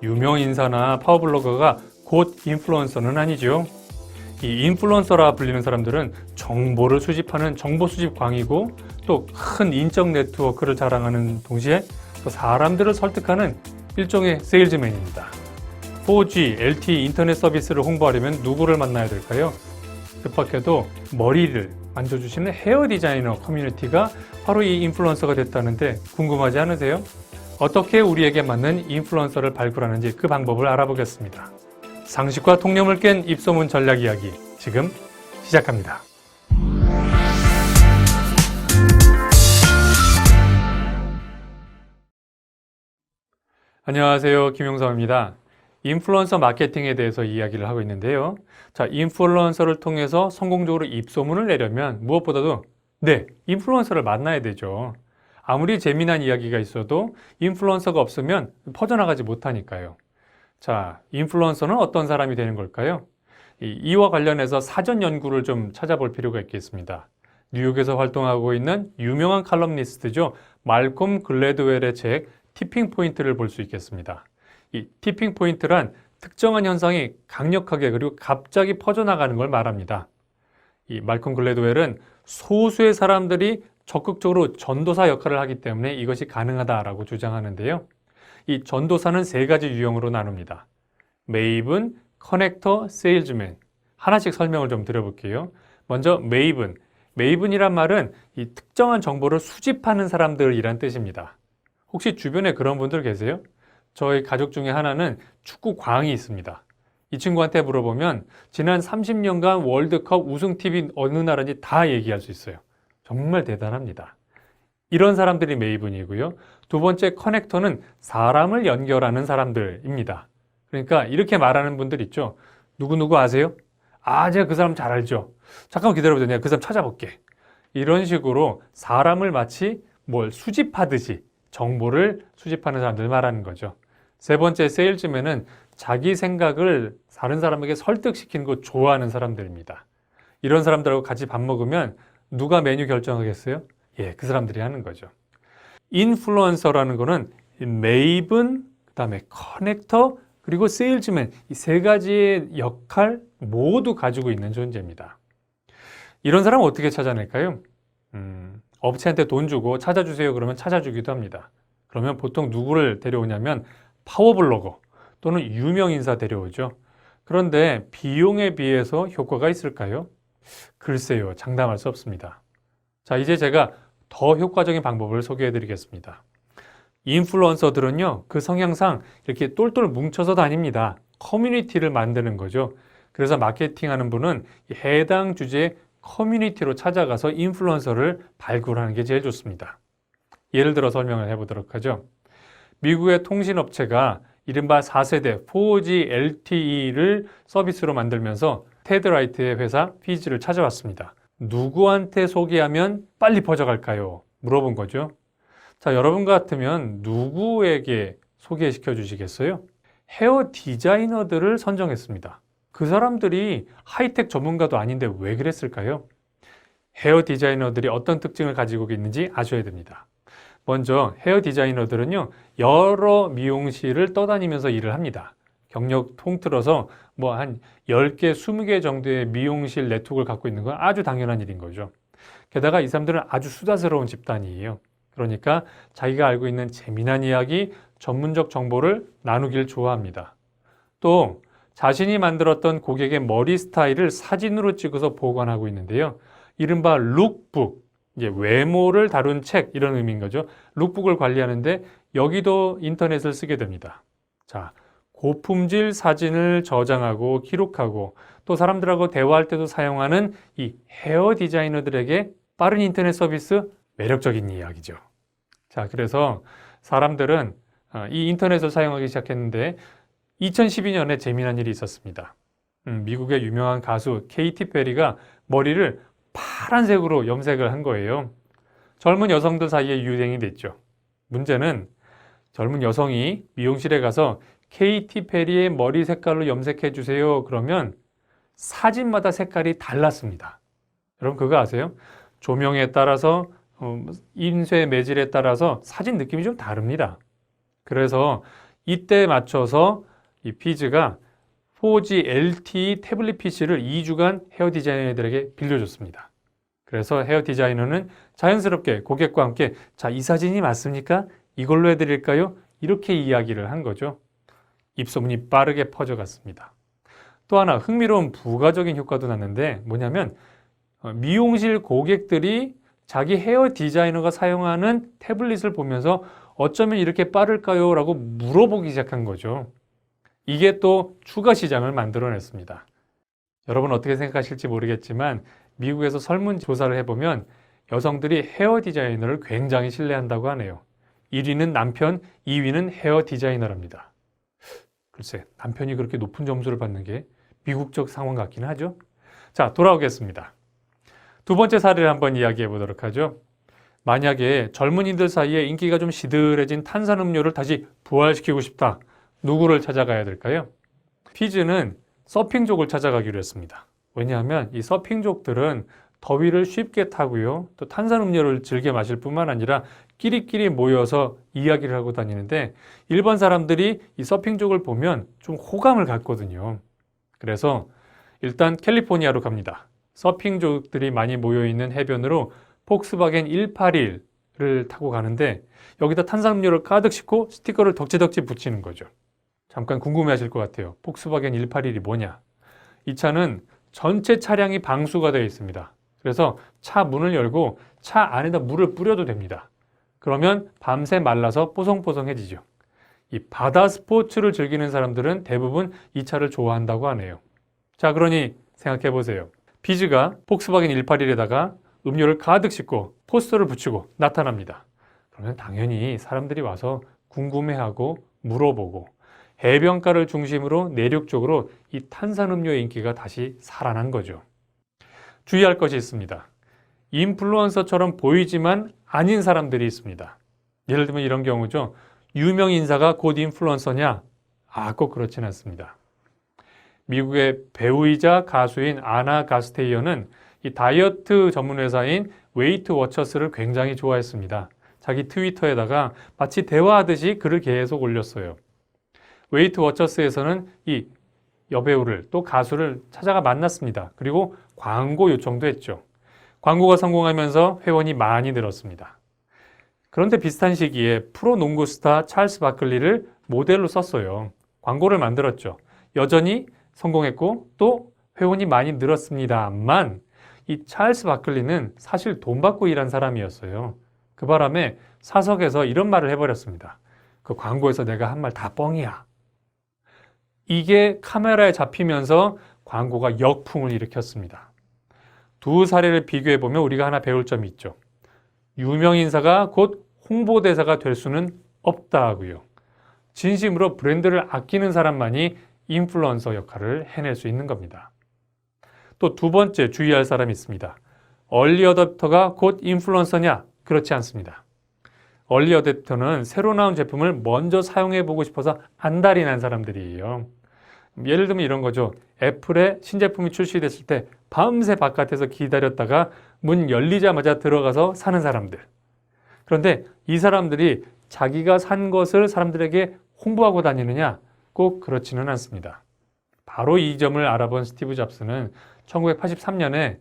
유명 인사나 파워블로거가 곧 인플루언서는 아니죠. 이 인플루언서라 불리는 사람들은 정보를 수집하는 정보 수집 광이고 또 큰 인적 네트워크를 자랑하는 동시에 또 사람들을 설득하는 일종의 세일즈맨입니다. 4G, LTE 인터넷 서비스를 홍보하려면 누구를 만나야 될까요? 뜻밖에도 머리를 만져주시는 헤어 디자이너 커뮤니티가 바로 이 인플루언서가 됐다는데 궁금하지 않으세요? 어떻게 우리에게 맞는 인플루언서를 발굴하는지 그 방법을 알아보겠습니다. 상식과 통념을 깬 입소문 전략 이야기 지금 시작합니다. 안녕하세요. 김용삼입니다. 인플루언서 마케팅에 대해서 이야기를 하고 있는데요. 자, 인플루언서를 통해서 성공적으로 입소문을 내려면 무엇보다도 인플루언서를 만나야 되죠. 아무리 재미난 이야기가 있어도 인플루언서가 없으면 퍼져나가지 못하니까요. 자, 인플루언서는 어떤 사람이 되는 걸까요? 이와 관련해서 사전 연구를 좀 찾아볼 필요가 있겠습니다. 뉴욕에서 활동하고 있는 유명한 칼럼니스트죠. 말콤 글래드웰의 책 티핑 포인트를 볼 수 있겠습니다. 이 티핑 포인트란 특정한 현상이 강력하게 그리고 갑자기 퍼져나가는 걸 말합니다. 이 말콤 글래드웰은 소수의 사람들이 적극적으로 전도사 역할을 하기 때문에 이것이 가능하다라고 주장하는데요. 이 전도사는 세 가지 유형으로 나눕니다. 메이븐, 커넥터, 세일즈맨. 하나씩 설명을 좀 드려볼게요. 먼저 메이븐. 메이븐이란 말은 이 특정한 정보를 수집하는 사람들이란 뜻입니다. 혹시 주변에 그런 분들 계세요? 저희 가족 중에 하나는 축구 광이 있습니다. 이 친구한테 물어보면 지난 30년간 월드컵 우승팀이 어느 나라인지 다 얘기할 수 있어요. 정말 대단합니다. 이런 사람들이 메이븐이고요. 두 번째 커넥터는 사람을 연결하는 사람들입니다. 그러니까 이렇게 말하는 분들 있죠. 누구누구 아세요? 아, 제가 그 사람 잘 알죠. 잠깐만 기다려보세요. 내가 그 사람 찾아볼게. 이런 식으로 사람을 마치 뭘 수집하듯이 정보를 수집하는 사람들 말하는 거죠. 세 번째 세일즈맨은 자기 생각을 다른 사람에게 설득시키는 거 좋아하는 사람들입니다. 이런 사람들하고 같이 밥 먹으면 누가 메뉴 결정하겠어요? 그 사람들이 하는 거죠. 인플루언서라는 거는 메이븐, 그 다음에 커넥터, 그리고 세일즈맨 이 세 가지의 역할 모두 가지고 있는 존재입니다. 이런 사람은 어떻게 찾아낼까요? 업체한테 돈 주고 찾아주세요 그러면 찾아주기도 합니다. 그러면 보통 누구를 데려오냐면 파워블로거 또는 유명 인사 데려오죠. 그런데 비용에 비해서 효과가 있을까요? 글쎄요, 장담할 수 없습니다. 자, 이제 제가 더 효과적인 방법을 소개해 드리겠습니다. 인플루언서들은요, 그 성향상 이렇게 똘똘 뭉쳐서 다닙니다. 커뮤니티를 만드는 거죠. 그래서 마케팅하는 분은 해당 주제의 커뮤니티로 찾아가서 인플루언서를 발굴하는 게 제일 좋습니다. 예를 들어 설명을 해보도록 하죠. 미국의 통신업체가 이른바 4세대 4G LTE를 서비스로 만들면서 테드 라이트의 회사 피지를 찾아왔습니다. 누구한테 소개하면 빨리 퍼져갈까요? 물어본 거죠. 자, 여러분 같으면 누구에게 소개시켜 주시겠어요? 헤어 디자이너들을 선정했습니다. 그 사람들이 하이텍 전문가도 아닌데 왜 그랬을까요? 헤어 디자이너들이 어떤 특징을 가지고 있는지 아셔야 됩니다. 먼저 헤어 디자이너들은요, 여러 미용실을 떠다니면서 일을 합니다. 경력 통틀어서 한 10개, 20개 정도의 미용실 네트워크를 갖고 있는 건 아주 당연한 일인 거죠. 게다가 이 사람들은 아주 수다스러운 집단이에요. 그러니까 자기가 알고 있는 재미난 이야기, 전문적 정보를 나누길 좋아합니다. 또 자신이 만들었던 고객의 머리 스타일을 사진으로 찍어서 보관하고 있는데요. 이른바 룩북, 이제 외모를 다룬 책 이런 의미인 거죠. 룩북을 관리하는데 여기도 인터넷을 쓰게 됩니다. 자, 고품질 사진을 저장하고 기록하고 또 사람들하고 대화할 때도 사용하는 이 헤어 디자이너들에게 빠른 인터넷 서비스 매력적인 이야기죠. 자, 그래서 사람들은 이 인터넷을 사용하기 시작했는데 2012년에 재미난 일이 있었습니다. 미국의 유명한 가수 케이티 페리가 머리를 파란색으로 염색을 한 거예요. 젊은 여성들 사이에 유행이 됐죠. 문제는 젊은 여성이 미용실에 가서 케이티 페리의 머리 색깔로 염색해 주세요. 그러면 사진마다 색깔이 달랐습니다. 여러분 그거 아세요? 조명에 따라서 인쇄 매질에 따라서 사진 느낌이 좀 다릅니다. 그래서 이때 맞춰서 이 피즈가 4G LTE 태블릿 PC를 2주간 헤어 디자이너들에게 빌려줬습니다. 그래서 헤어 디자이너는 자연스럽게 고객과 함께 자, 이 사진이 맞습니까? 이걸로 해드릴까요? 이렇게 이야기를 한 거죠. 입소문이 빠르게 퍼져갔습니다. 또 하나 흥미로운 부가적인 효과도 났는데 뭐냐면 미용실 고객들이 자기 헤어 디자이너가 사용하는 태블릿을 보면서 어쩌면 이렇게 빠를까요? 라고 물어보기 시작한 거죠. 이게 또 추가 시장을 만들어냈습니다. 여러분 어떻게 생각하실지 모르겠지만 미국에서 설문조사를 해보면 여성들이 헤어 디자이너를 굉장히 신뢰한다고 하네요. 1위는 남편, 2위는 헤어 디자이너랍니다. 글쎄, 남편이 그렇게 높은 점수를 받는 게 미국적 상황 같기는 하죠. 자, 돌아오겠습니다. 두 번째 사례를 한번 이야기해 보도록 하죠. 만약에 젊은이들 사이에 인기가 좀 시들해진 탄산음료를 다시 부활시키고 싶다. 누구를 찾아가야 될까요? 피즈는 서핑족을 찾아가기로 했습니다. 왜냐하면 이 서핑족들은 더위를 쉽게 타고요. 또 탄산음료를 즐겨 마실 뿐만 아니라 끼리끼리 모여서 이야기를 하고 다니는데 일반 사람들이 이 서핑족을 보면 좀 호감을 갖거든요. 그래서 일단 캘리포니아로 갑니다. 서핑족들이 많이 모여있는 해변으로 폭스바겐 181을 타고 가는데 여기다 탄산음료를 가득 싣고 스티커를 덕지덕지 붙이는 거죠. 잠깐 궁금해하실 것 같아요. 폭스바겐 181이 뭐냐? 이 차는 전체 차량이 방수가 되어 있습니다. 그래서 차 문을 열고 차 안에다 물을 뿌려도 됩니다. 그러면 밤새 말라서 뽀송뽀송해지죠. 이 바다 스포츠를 즐기는 사람들은 대부분 이 차를 좋아한다고 하네요. 자, 그러니 생각해 보세요. 피즈가 폭스바겐 181에다가 음료를 가득 싣고 포스터를 붙이고 나타납니다. 그러면 당연히 사람들이 와서 궁금해하고 물어보고 해변가를 중심으로 내륙 쪽으로 이 탄산음료의 인기가 다시 살아난 거죠. 주의할 것이 있습니다. 인플루언서처럼 보이지만 아닌 사람들이 있습니다. 예를 들면 이런 경우죠. 유명 인사가 곧 인플루언서냐? 꼭 그렇진 않습니다. 미국의 배우이자 가수인 아나 가스테이어는 이 다이어트 전문 회사인 웨이트 워처스를 굉장히 좋아했습니다. 자기 트위터에다가 마치 대화하듯이 글을 계속 올렸어요. 웨이트 워처스에서는 이 여배우를 또 가수를 찾아가 만났습니다. 그리고 광고 요청도 했죠. 광고가 성공하면서 회원이 많이 늘었습니다. 그런데 비슷한 시기에 프로 농구 스타 찰스 바클리를 모델로 썼어요. 광고를 만들었죠. 여전히 성공했고 또 회원이 많이 늘었습니다만 이 찰스 바클리는 사실 돈 받고 일한 사람이었어요. 그 바람에 사석에서 이런 말을 해버렸습니다. 그 광고에서 내가 한 말 다 뻥이야. 이게 카메라에 잡히면서 광고가 역풍을 일으켰습니다. 두 사례를 비교해보면 우리가 하나 배울 점이 있죠. 유명 인사가 곧 홍보대사가 될 수는 없다고요. 진심으로 브랜드를 아끼는 사람만이 인플루언서 역할을 해낼 수 있는 겁니다. 또 두 번째 주의할 사람이 있습니다. 얼리 어댑터가 곧 인플루언서냐? 그렇지 않습니다. 얼리 어댑터는 새로 나온 제품을 먼저 사용해보고 싶어서 안달이 난 사람들이에요. 예를 들면 이런 거죠. 애플의 신제품이 출시됐을 때 밤새 바깥에서 기다렸다가 문 열리자마자 들어가서 사는 사람들. 그런데 이 사람들이 자기가 산 것을 사람들에게 홍보하고 다니느냐? 꼭 그렇지는 않습니다. 바로 이 점을 알아본 스티브 잡스는 1983년에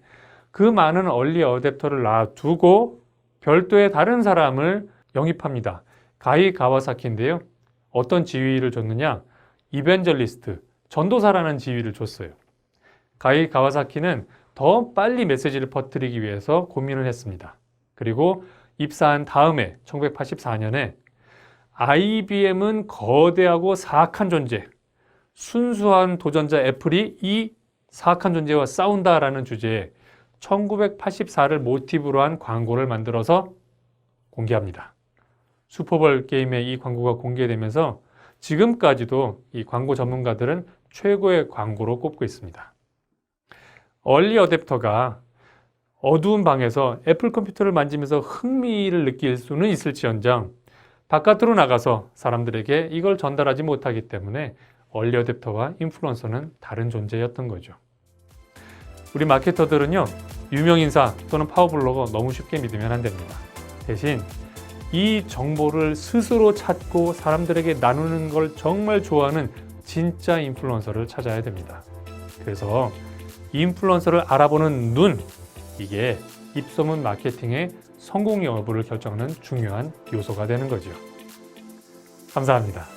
그 많은 얼리 어댑터를 놔두고 별도의 다른 사람을 영입합니다. 가이 가와사키인데요. 어떤 지위를 줬느냐? 이벤젤리스트, 전도사라는 지위를 줬어요. 가이 가와사키는 더 빨리 메시지를 퍼뜨리기 위해서 고민을 했습니다. 그리고 입사한 다음에 1984년에 IBM은 거대하고 사악한 존재, 순수한 도전자 애플이 이 사악한 존재와 싸운다라는 주제에 1984를 모티브로 한 광고를 만들어서 공개합니다. 슈퍼볼 게임에 이 광고가 공개되면서 지금까지도 이 광고 전문가들은 최고의 광고로 꼽고 있습니다. 얼리 어댑터가 어두운 방에서 애플 컴퓨터를 만지면서 흥미를 느낄 수는 있을지언정 바깥으로 나가서 사람들에게 이걸 전달하지 못하기 때문에 얼리 어댑터와 인플루언서는 다른 존재였던 거죠. 우리 마케터들은요, 유명 인사 또는 파워블로거 너무 쉽게 믿으면 안 됩니다. 대신 이 정보를 스스로 찾고 사람들에게 나누는 걸 정말 좋아하는 진짜 인플루언서를 찾아야 됩니다. 그래서 인플루언서를 알아보는 눈, 이게 입소문 마케팅의 성공 여부를 결정하는 중요한 요소가 되는 거죠. 감사합니다.